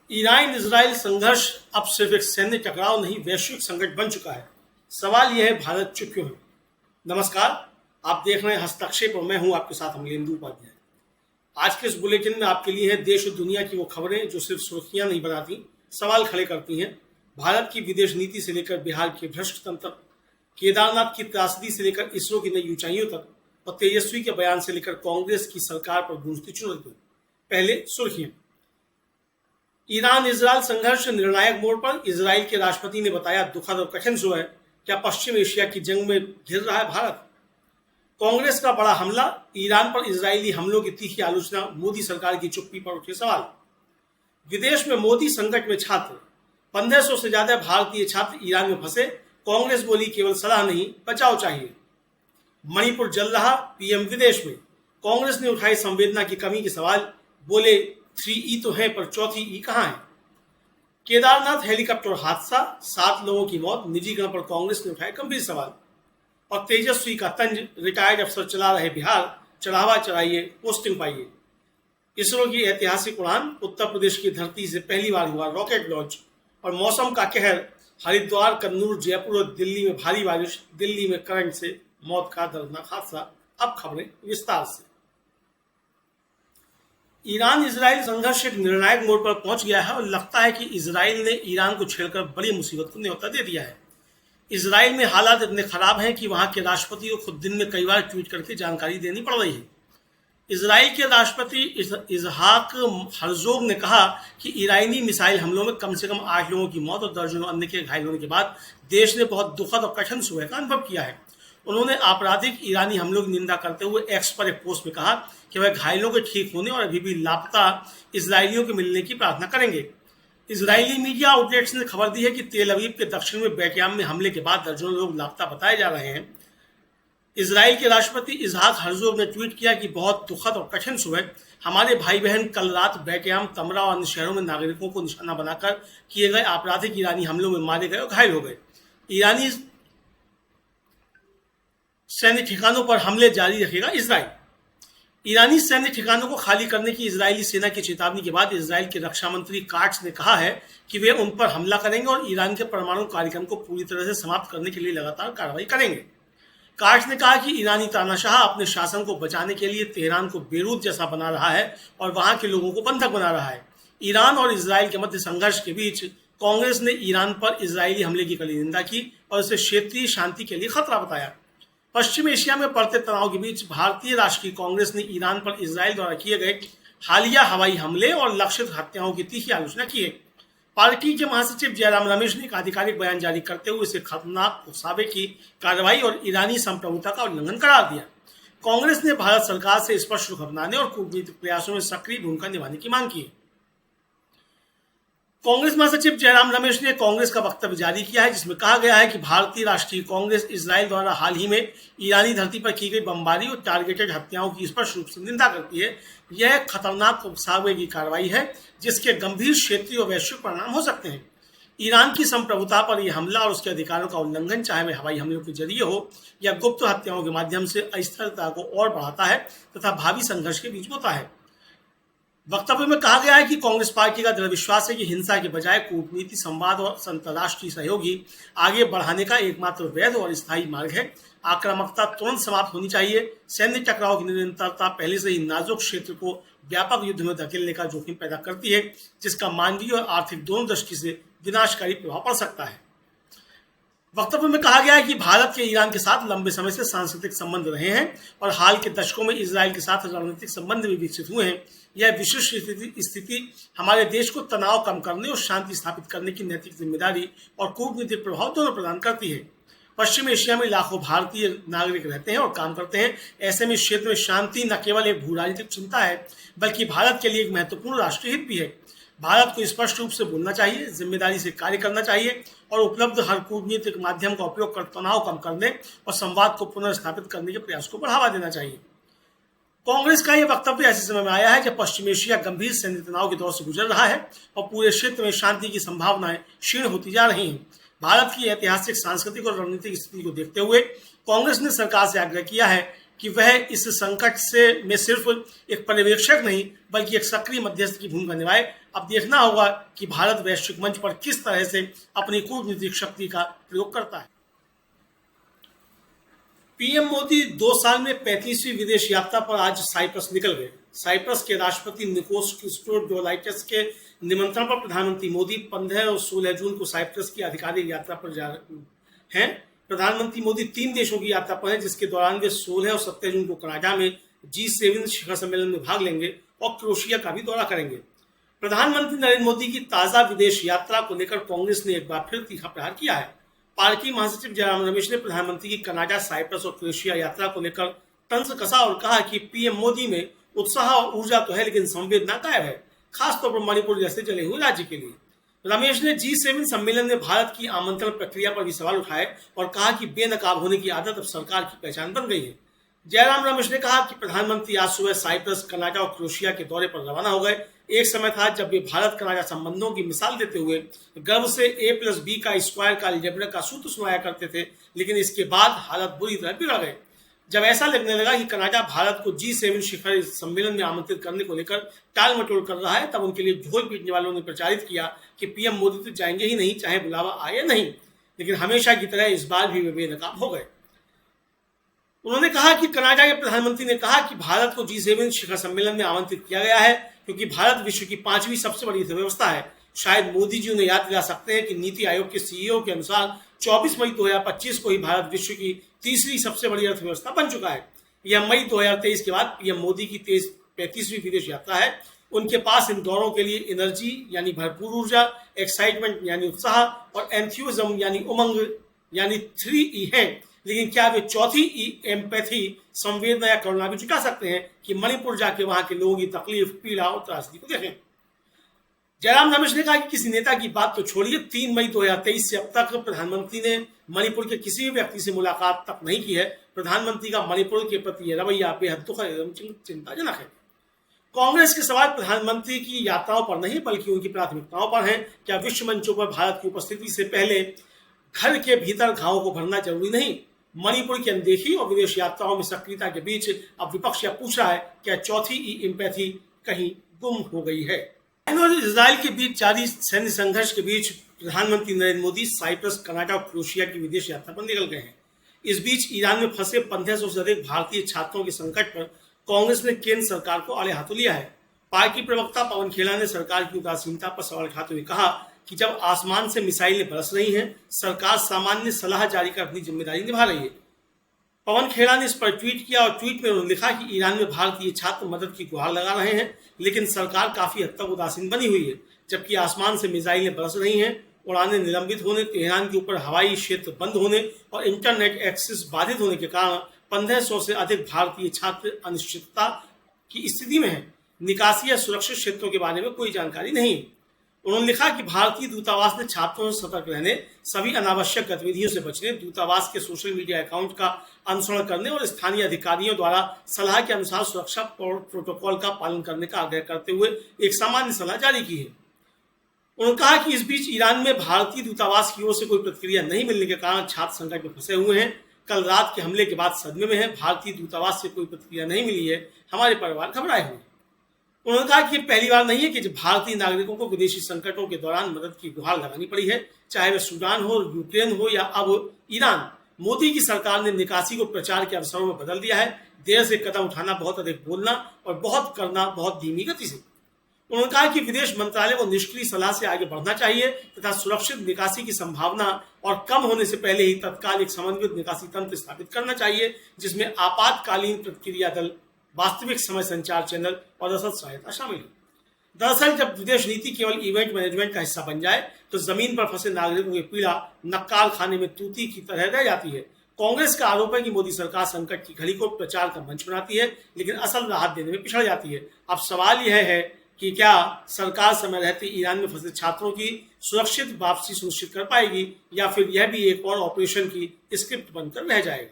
Iran Israel संघर्ष अब सिर्फ एक सैन्य टकराव नहीं, वैश्विक संकट बन चुका है। सवाल यह है, भारत चुप क्यों है? नमस्कार, आप देख रहे हैं हस्तक्षेप और मैं हूं आपके साथ अमलेंदु उपाध्याय। आज के इस बुलेटिन में आपके लिए है देश और दुनिया की वो खबरें जो सिर्फ सुर्खियां नहीं बनाती, सवाल खड़े करती हैं। भारत की विदेश नीति से लेकर बिहार के भ्रष्ट तंत्र, केदारनाथ की त्रासदी से लेकर इसरो की नई ऊंचाइयों तक, और तेजस्वी के बयान से लेकर कांग्रेस की सरकार पर गूंजती चुनौतियां। पहले सुर्खियां। ईरान इजराइल संघर्ष निर्णायक मोड़ पर, इजराइल के राष्ट्रपति ने बताया दुखद और कठिन सो है। क्या पश्चिम एशिया की जंग में घिर रहा है भारत? कांग्रेस का बड़ा हमला, ईरान पर इजरायली हमलों की तीखी आलोचना, मोदी सरकार की चुप्पी पर उठे सवाल। विदेश में मोदी संकट में छात्र, 1500 से ज्यादा भारतीय छात्र ईरान में फंसे। कांग्रेस बोली केवल सलाह नहीं, बचाव चाहिए। मणिपुर जल रहा, पीएम विदेश में। कांग्रेस ने उठाई संवेदना की कमी के सवाल, बोले 3E तो है पर चौथी ई कहां है? केदारनाथ हेलीकॉप्टर हादसा, 7 लोगों की मौत, निजीकरण पर कांग्रेस ने उठाए गंभीर सवाल। और तेजस्वी का तंज, रिटायर्ड अफसर चला रहे बिहार, चढ़ावा चढ़ाइए, पोस्टिंग पाइए। इसरो की ऐतिहासिक उड़ान, उत्तर प्रदेश की धरती से पहली बार हुआ रॉकेट लॉन्च। और मौसम का कहर, हरिद्वार, कन्नूर, जयपुर और दिल्ली में भारी बारिश, दिल्ली में करंट से मौत का दर्दनाक हादसा। अब खबरें विस्तार से। ईरान इजराइल संघर्ष एक निर्णायक मोड़ पर पहुंच गया है और लगता है कि इजराइल ने ईरान को छेड़कर बड़ी मुसीबत को न्योता दे दिया है। इजराइल में हालात इतने खराब हैं कि वहां के राष्ट्रपति को खुद दिन में कई बार ट्वीट करके जानकारी देनी पड़ रही है। इजराइल के राष्ट्रपति इसहाक हर्जोग ने कहा कि ईरानी मिसाइल हमलों में कम से कम 8 लोगों की मौत और दर्जनों अन्य के घायल होने के बाद देश ने बहुत दुखद और कठिन सुबह का अनुभव किया है। उन्होंने आपराधिक ईरानी हमलों की निंदा करते हुए एक्स पर एक पोस्ट में कहा कि वह घायलों के ठीक होने और अभी भी लापता इजरायलियों के मिलने की प्रार्थना करेंगे। इजरायली मीडिया आउटलेट्स ने खबर दी है कि तेल अवीव के दक्षिण में बैटयाम में हमले के बाद दर्जनों लोग लापता बताए जा रहे हैं। इजराइल के राष्ट्रपति इसहाक हर्जोग ने ट्वीट किया कि बहुत दुखद और कठिन सुबह, हमारे भाई बहन कल रात बैटयाम, तमरा और अन्य शहरों में नागरिकों को निशाना बनाकर किए गए आपराधिक ईरानी हमलों में मारे गए और घायल हो गए। ईरानी सैन्य ठिकानों पर हमले जारी रखेगा इजराइल। ईरानी सैन्य ठिकानों को खाली करने की इजरायली सेना की चेतावनी के बाद इजराइल के रक्षा मंत्री काट्स ने कहा है कि वे उन पर हमला करेंगे और ईरान के परमाणु कार्यक्रम को पूरी तरह से समाप्त करने के लिए लगातार कार्रवाई करेंगे। काट्स ने कहा कि ईरानी तानाशाह अपने शासन को बचाने के लिए तेहरान को बेरूत जैसा बना रहा है और वहां के लोगों को बंधक बना रहा है। ईरान और इजराइल के मध्य संघर्ष के बीच कांग्रेस ने ईरान पर इजरायली हमले की कड़ी निंदा की और इसे क्षेत्रीय शांति के लिए खतरा बताया। पश्चिम एशिया में बढ़ते तनाव के बीच भारतीय राष्ट्रीय कांग्रेस ने ईरान पर इजराइल द्वारा किए गए हालिया हवाई हमले और लक्षित हत्याओं की तीखी आलोचना की है। पार्टी के महासचिव जयराम रमेश ने एक आधिकारिक बयान जारी करते हुए इसे खतरनाक उकसावे की कार्रवाई और ईरानी संप्रभुता का उल्लंघन करार दिया। कांग्रेस ने भारत सरकार से स्पष्ट रुख अपनाने और कूटनीतिक प्रयासों में सक्रिय भूमिका निभाने की मांग की है। कांग्रेस महासचिव जयराम रमेश ने कांग्रेस का वक्तव्य जारी किया है, जिसमें कहा गया है कि भारतीय राष्ट्रीय कांग्रेस इजराइल द्वारा हाल ही में ईरानी धरती पर की गई बमबारी और टारगेटेड हत्याओं की स्पष्ट रूप से निंदा करती है। यह खतरनाक उकसावे की कार्रवाई है जिसके गंभीर क्षेत्रीय और वैश्विक परिणाम हो सकते हैं। ईरान की संप्रभुता पर यह हमला और उसके अधिकारों का उल्लंघन, चाहे वह हवाई हमलों के जरिए हो या गुप्त हत्याओं के माध्यम से, अस्थिरता को और बढ़ाता है तथा भावी संघर्ष के बीच होता है। वक्तव्य में कहा गया है कि कांग्रेस पार्टी का दृढ़ विश्वास है कि हिंसा के बजाय कूटनीति, संवाद और अंतर्राष्ट्रीय सहयोगी आगे बढ़ाने का एकमात्र वैध और स्थायी मार्ग है। आक्रामकता तुरंत समाप्त होनी चाहिए। सैन्य टकराव की निरंतरता पहले से ही नाजुक क्षेत्र को व्यापक युद्ध में धकेलने का जोखिम पैदा करती है, जिसका मानवीय और आर्थिक दोनों दृष्टि से विनाशकारी प्रभाव पड़ सकता है। वक्तव्य में कहा गया है कि भारत के ईरान के साथ लंबे समय से सांस्कृतिक संबंध रहे हैं और हाल के दशकों में इजराइल के साथ रणनीतिक संबंध भी विकसित हुए हैं। यह विशिष्ट स्थिति हमारे देश को तनाव कम करने और शांति स्थापित करने की नैतिक जिम्मेदारी और कूटनीतिक प्रभाव दोनों प्रदान करती है। पश्चिम एशिया में लाखों भारतीय नागरिक रहते हैं और काम करते हैं। ऐसे में क्षेत्र में शांति न केवल एक भू राजनीतिक चिंता है, बल्कि भारत के लिए एक महत्वपूर्ण राष्ट्रीय हित भी है। भारत को स्पष्ट रूप से बोलना चाहिए, जिम्मेदारी से कार्य करना चाहिए और उपलब्ध हर कूटनीतिक माध्यम का उपयोग कर तनाव कम करने और संवाद को पुनर्स्थापित करने के प्रयास को बढ़ावा देना चाहिए। कांग्रेस का यह वक्तव्य ऐसे समय में आया है जब पश्चिम एशिया गंभीर सैन्य तनाव के दौर से गुजर रहा है और पूरे क्षेत्र में शांति की संभावनाएं क्षीण होती जा रही हैं। भारत की ऐतिहासिक, सांस्कृतिक और रणनीतिक स्थिति को देखते हुए कांग्रेस ने सरकार से आग्रह किया है कि वह इस संकट से में सिर्फ एक पर्यवेक्षक नहीं बल्कि एक सक्रिय मध्यस्थ की भूमिका निभाए। अब देखना होगा कि भारत वैश्विक मंच पर किस तरह से अपनी कूटनीतिक शक्ति का प्रयोग करता है। पीएम मोदी 2 साल में 35वीं विदेश यात्रा पर आज साइप्रस निकल गए। साइप्रस के राष्ट्रपति निकोस क्रिस्टोडोलाइटस के निमंत्रण पर प्रधानमंत्री मोदी 15 और 16 जून को साइप्रस की आधिकारिक यात्रा पर जा रहे हैं। प्रधानमंत्री मोदी 3 देशों की यात्रा पर हैं, जिसके दौरान वे 16 और 17 जून को कनाडा में G7 शिखर सम्मेलन में भाग लेंगे और क्रोएशिया का भी दौरा करेंगे। प्रधानमंत्री नरेंद्र मोदी की ताजा विदेश यात्रा को लेकर कांग्रेस ने एक बार फिर तीखा प्रहार किया है। पार्टी महासचिव जयराम रमेश ने प्रधानमंत्री की कनाडा, साइप्रस और क्रोएशिया यात्रा को लेकर तंज कसा और कहा कि पीएम मोदी में उत्साह और ऊर्जा तो है, लेकिन संवेदना गायब है, खासतौर पर मणिपुर जैसे जले हुए राज्य के लिए। रमेश ने G7 सम्मेलन में भारत की आमंत्रण प्रक्रिया पर भी सवाल उठाए और कहा कि बेनकाब होने की आदत अब सरकार की पहचान बन गई है। जयराम रमेश ने कहा कि प्रधानमंत्री आज सुबह साइप्रस, कनाडा और क्रोएशिया के दौरे पर रवाना हो गए। एक समय था जब वे भारत कनाडा संबंधों की मिसाल देते हुए गर्व से A+B का स्क्वायर का अलजेब्रा का सूत्र सुनाया करते थे, लेकिन इसके बाद हालत बुरी तरह बिगड़ गए। जब ऐसा लगने लगा कि कनाडा भारत को G7 शिखर सम्मेलन में आमंत्रित करने को लेकर टाल मटोल कर रहा है, तब उनके लिए ढोल पीटने वालों ने प्रचारित किया कि पीएम मोदी तो जाएंगे ही नहीं, चाहे बुलावा आए या नहीं। लेकिन हमेशा की तरह इस बार भी वे बेनकाब हो गए। उन्होंने कहा कि कनाडा के प्रधानमंत्री ने कहा कि भारत को G7 शिखर सम्मेलन में आमंत्रित किया गया है क्योंकि भारत विश्व की 5वीं सबसे बड़ी अर्थव्यवस्था है। शायद मोदी जी उन्हें याद दिला सकते हैं कि नीति आयोग के CEO के अनुसार 24 मई 2025 को ही भारत विश्व की तीसरी सबसे बड़ी अर्थव्यवस्था बन चुका है। यह मई 2023 के बाद पीएम मोदी की 35वीं विदेश यात्रा है। उनके पास इन दौरों के लिए एनर्जी यानी भरपूर ऊर्जा, एक्साइटमेंट यानी उत्साह और एंथ्यूजम यानी उमंग यानी 3E है। लेकिन क्या वे चौथी E एम्पैथी, संवेदना या करुणा भी जुटा सकते हैं कि मणिपुर जाके वहां के लोगों की तकलीफ, पीड़ा और त्रासदी को देखें। जयराम रमेश ने कहा कि किसी नेता की बात तो छोड़िए, 3 मई 2023 से अब तक प्रधानमंत्री ने मणिपुर के किसी भी व्यक्ति से मुलाकात तक नहीं की है। प्रधानमंत्री का मणिपुर के प्रति यह रवैया बेहद दुखद एवं चिंताजनक है। कांग्रेस के सवाल प्रधानमंत्री की यात्राओं पर नहीं बल्कि उनकी प्राथमिकताओं पर है। क्या विश्व मंचों पर भारत की उपस्थिति से पहले घर के भीतर घावों को भरना जरूरी नहीं? मणिपुर की अनदेखी और विदेश यात्राओं में सक्रियता के बीच अब विपक्ष यह पूछ रहा है, क्या चौथी E एम्पैथी कहीं गुम हो गई है? इजराइल के बीच जारी सैन्य संघर्ष के बीच प्रधानमंत्री नरेंद्र मोदी साइप्रस, कनाडा और क्रोएशिया की विदेश यात्रा पर निकल गए हैं। इस बीच ईरान में फंसे 1500 से अधिक भारतीय छात्रों के संकट पर कांग्रेस ने केंद्र सरकार को आड़े हाथों लिया है। पार्टी प्रवक्ता पवन खेड़ा ने सरकार की उदासीनता पर सवाल उठाते हुए कहा कि जब आसमान से मिसाइलें बरस रही हैं, सरकार सामान्य सलाह जारी कर अपनी जिम्मेदारी निभा रही है। पवन खेड़ा ने इस पर ट्वीट किया और ट्वीट में उन्होंने लिखा कि ईरान में भारतीय छात्र मदद की गुहार लगा रहे हैं, लेकिन सरकार काफी हद तक उदासीन बनी हुई है। जबकि आसमान से मिसाइलें बरस रही हैं, उड़ानें निलंबित होने, तेहरान के ऊपर हवाई क्षेत्र बंद होने और इंटरनेट एक्सेस बाधित होने के कारण 1500 से अधिक भारतीय छात्र अनिश्चितता की स्थिति में हैं। निकासी या सुरक्षित क्षेत्रों के बारे में कोई जानकारी नहीं। उन्होंने लिखा कि भारतीय दूतावास ने छात्रों से सतर्क रहने, सभी अनावश्यक गतिविधियों से बचने, दूतावास के सोशल मीडिया अकाउंट का अनुसरण करने और स्थानीय अधिकारियों द्वारा सलाह के अनुसार सुरक्षा प्रोटोकॉल का पालन करने का आग्रह करते हुए एक सामान्य सलाह जारी की है। उन्होंने कहा कि इस बीच ईरान में भारतीय दूतावास की ओर से कोई प्रतिक्रिया नहीं मिलने के कारण छात्र संकट में फंसे हुए हैं। कल रात के हमले के बाद सदमे में है, भारतीय दूतावास से कोई प्रतिक्रिया नहीं मिली है, हमारे परिवार घबराए हुए। उन्होंने कहा कि पहली बार नहीं है कि जब भारतीय नागरिकों को विदेशी संकटों के दौरान मदद की गुहार लगानी पड़ी है, चाहे वह सूडान हो, यूक्रेन हो या अब ईरान। मोदी की सरकार ने निकासी को प्रचार के अवसरों में बदल दिया है। देर से कदम उठाना बहुत अधिक बोलना और बहुत करना बहुत धीमी गति से। उन्होंने कहा कि विदेश मंत्रालय को निष्क्रिय सलाह से आगे बढ़ना चाहिए तथा सुरक्षित निकासी की संभावना और कम होने से पहले ही तत्काल एक समन्वित निकासी तंत्र स्थापित करना चाहिए, जिसमें आपातकालीन प्रतिक्रिया दल, वास्तविक समय संचार चैनल और रसद सहायता शामिल है। दरअसल जब विदेश नीति केवल इवेंट मैनेजमेंट का हिस्सा बन जाए तो जमीन पर फंसे नागरिकों की पीड़ा नक्काल खाने में तूती की तरह रह जाती है। कांग्रेस का आरोप है कि मोदी सरकार संकट की घड़ी को प्रचार का मंच बनाती है, लेकिन असल राहत देने में पिछड़ जाती है। अब सवाल यह है कि क्या सरकार समय रहते ईरान में फंसे छात्रों की सुरक्षित वापसी सुनिश्चित कर पाएगी या फिर यह भी एक और ऑपरेशन की स्क्रिप्ट बनकर रह जाएगा।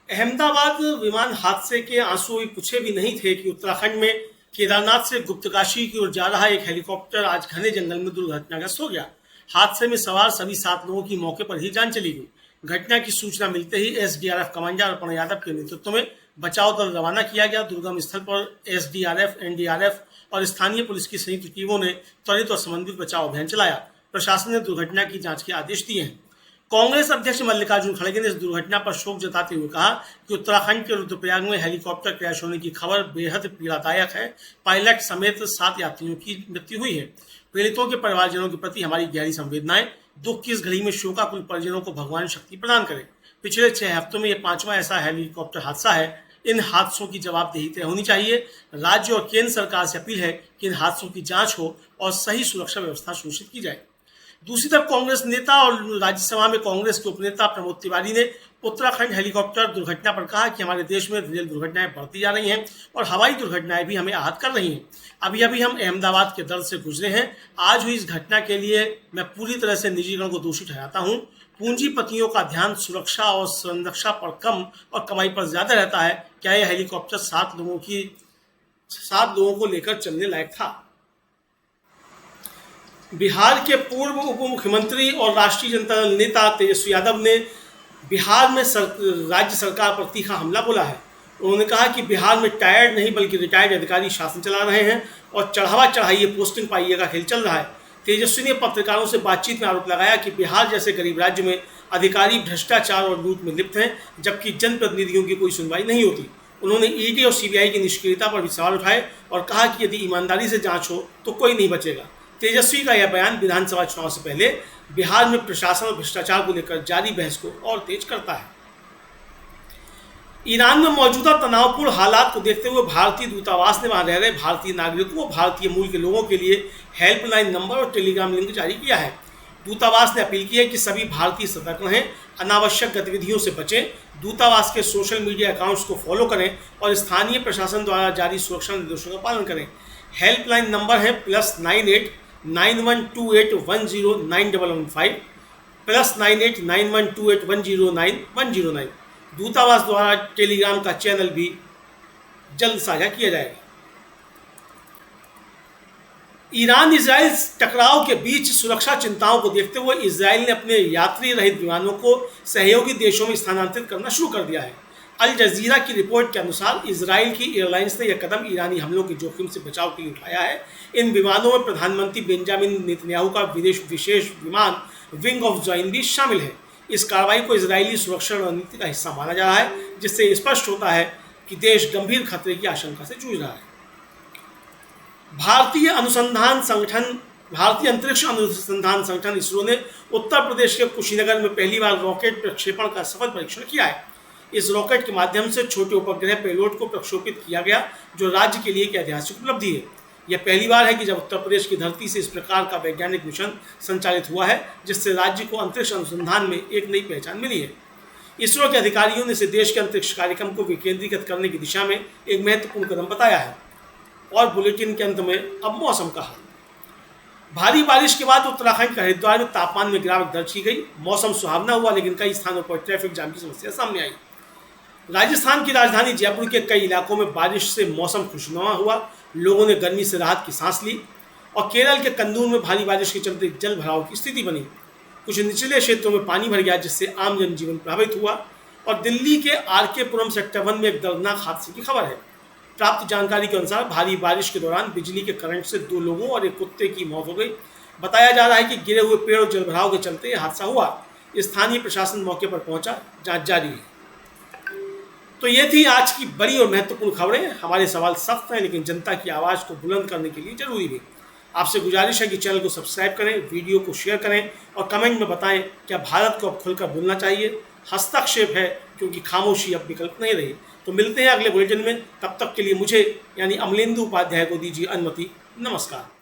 अहमदाबाद विमान हादसे के आंसू भी पूछे भी नहीं थे कि उत्तराखंड में केदारनाथ से गुप्तकाशी की ओर जा रहा एक हेलीकॉप्टर आज घने जंगल में दुर्घटनाग्रस्त हो गया। हादसे में सवार सभी 7 लोगों की मौके पर ही जान चली गई। घटना की सूचना मिलते ही SDRF कमांडर अर्पण यादव के नेतृत्व में बचाव दल रवाना किया गया। दुर्गम स्थल पर SDRF, NDRF और स्थानीय पुलिस की संयुक्त टीमों ने त्वरित और समन्वित बचाव अभियान चलाया। प्रशासन ने दुर्घटना की जांच के आदेश दिए हैं। कांग्रेस अध्यक्ष मल्लिकार्जुन खड़गे ने इस दुर्घटना पर शोक जताते हुए कहा कि उत्तराखंड के रुद्रप्रयाग में हेलीकॉप्टर क्रैश होने की खबर बेहद पीड़ादायक है। पायलट समेत 7 यात्रियों की मृत्यु हुई है। पीड़ितों के परिवारजनों के प्रति हमारी गहरी संवेदनाएं। दुख की इस घड़ी में शोकाकुल परिजनों को भगवान शक्ति प्रदान करे। पिछले 6 हफ्तों में यह 5वां ऐसा हेलीकॉप्टर हादसा है। इन हादसों की जवाबदेही तय होनी चाहिए। राज्य और केंद्र सरकार से अपील है कि इन हादसों की जांच हो और सही सुरक्षा व्यवस्था सुनिश्चित की जाए। दूसरी तरफ कांग्रेस नेता और राज्यसभा में कांग्रेस के उपनेता प्रमोद तिवारी ने उत्तराखंड हेलीकॉप्टर दुर्घटना पर कहा कि हमारे देश में रेल दुर्घटनाएं बढ़ती जा रही हैं और हवाई दुर्घटनाएं भी हमें आहत कर रही हैं। अभी अभी हम अहमदाबाद के दर्द से गुजरे हैं। आज हुई इस घटना के लिए मैं पूरी तरह से निजीकरण को दोषी ठहराता हूं। पूंजीपतियों का ध्यान सुरक्षा और संरक्षा पर कम और कमाई पर ज्यादा रहता है। क्या यह हेलीकॉप्टर 7 लोगों को लेकर चलने लायक था? बिहार के पूर्व उप मुख्यमंत्री और राष्ट्रीय जनता दल नेता तेजस्वी यादव ने बिहार में राज्य सरकार पर तीखा हमला बोला है। उन्होंने कहा कि बिहार में टायर्ड नहीं बल्कि रिटायर्ड अधिकारी शासन चला रहे हैं और चढ़ावा चढ़ाइए पोस्टिंग पाइए का खेल चल रहा है। तेजस्वी ने पत्रकारों से बातचीत में आरोप लगाया कि बिहार जैसे गरीब राज्य में अधिकारी भ्रष्टाचार और लूट में लिप्त हैं, जबकि जनप्रतिनिधियों की कोई सुनवाई नहीं होती। उन्होंने ईडी और सीबीआई की निष्क्रियता पर भी सवाल उठाए और कहा कि यदि ईमानदारी से जांच हो तो कोई नहीं बचेगा। तेजस्वी का यह बयान विधानसभा चुनाव से पहले बिहार में प्रशासन और भ्रष्टाचार को लेकर जारी बहस को और तेज करता है। ईरान में मौजूदा तनावपूर्ण हालात को देखते हुए भारतीय दूतावास ने वहां रह रहे भारतीय नागरिकों और भारतीय मूल के लोगों के लिए हेल्पलाइन नंबर और टेलीग्राम लिंक जारी किया है। दूतावास ने अपील की है कि सभी भारतीय सतर्क रहें, अनावश्यक गतिविधियों से बचें, दूतावास के सोशल मीडिया अकाउंट्स को फॉलो करें और स्थानीय प्रशासन द्वारा जारी सुरक्षा निर्देशों का पालन करें। हेल्पलाइन नंबर है +98 9128109115 +98 9128109109। दूतावास द्वारा टेलीग्राम का चैनल भी जल्द साझा किया जाएगा। ईरान इजराइल टकराव के बीच सुरक्षा चिंताओं को देखते हुए इजराइल ने अपने यात्री रहित विमानों को सहयोगी देशों में स्थानांतरित करना शुरू कर दिया है। अल जजीरा की रिपोर्ट के अनुसार इजराइल की एयरलाइंस ने यह कदम ईरानी हमलों के जोखिम से बचाव के लिए उठाया है। इन विमानों में प्रधानमंत्री बेंजामिन नेतन्याहू का विशेष विमान विंग ऑफ जॉइन भी शामिल है। इस कार्रवाई को इजरायली सुरक्षा रणनीति का हिस्सा माना जा रहा है, जिससे स्पष्ट होता है कि देश गंभीर खतरे की आशंका से जूझ रहा है। भारतीय अंतरिक्ष अनुसंधान संगठन इसरो ने उत्तर प्रदेश के कुशीनगर में पहली बार रॉकेट प्रक्षेपण का सफल परीक्षण किया है। इस रॉकेट के माध्यम से छोटे उपग्रह पेलोड को प्रक्षेपित किया गया, जो राज्य के लिए एक ऐतिहासिक उपलब्धि है। यह पहली बार है कि जब उत्तर प्रदेश की धरती से इस प्रकार का वैज्ञानिक मिशन संचालित हुआ है, जिससे राज्य को अंतरिक्ष अनुसंधान में एक नई पहचान मिली है। इसरो के अधिकारियों ने इसे देश के अंतरिक्ष कार्यक्रम को विकेंद्रीकृत करने की दिशा में एक महत्वपूर्ण कदम बताया है। और बुलेटिन के अंत में अब मौसम का हाल। भारी बारिश के बाद उत्तराखंड के हरिद्वार में तापमान में गिरावट दर्ज की गई। मौसम सुहावना हुआ, लेकिन कई स्थानों पर ट्रैफिक जाम की समस्या सामने आई। राजस्थान की राजधानी जयपुर के कई इलाकों में बारिश से मौसम खुशनुमा हुआ। लोगों ने गर्मी से राहत की सांस ली। और केरल के कन्नूर में भारी बारिश के चलते जल भराव की स्थिति बनी। कुछ निचले क्षेत्रों में पानी भर गया, जिससे आम जनजीवन प्रभावित हुआ। और दिल्ली के आर के पुरम सेक्टर 1 में एक दर्दनाक हादसे की खबर है। प्राप्त जानकारी के अनुसार भारी बारिश के दौरान बिजली के करंट से 2 लोगों और एक कुत्ते की मौत हो गई। बताया जा रहा है कि गिरे हुए पेड़ और जलभराव के चलते यह हादसा हुआ। स्थानीय प्रशासन मौके पर पहुंचा, जांच जारी है। तो ये थी आज की बड़ी और महत्वपूर्ण खबरें। हमारे सवाल सख्त हैं, लेकिन जनता की आवाज़ को बुलंद करने के लिए जरूरी भी। आपसे गुजारिश है कि चैनल को सब्सक्राइब करें, वीडियो को शेयर करें और कमेंट में बताएं क्या भारत को अब खुलकर बोलना चाहिए। हस्तक्षेप है, क्योंकि खामोशी अब विकल्प नहीं रही। तो मिलते हैं अगले बुलेटिन में। तब तक के लिए मुझे यानी अमलेंदु उपाध्याय को दीजिए अनुमति। नमस्कार।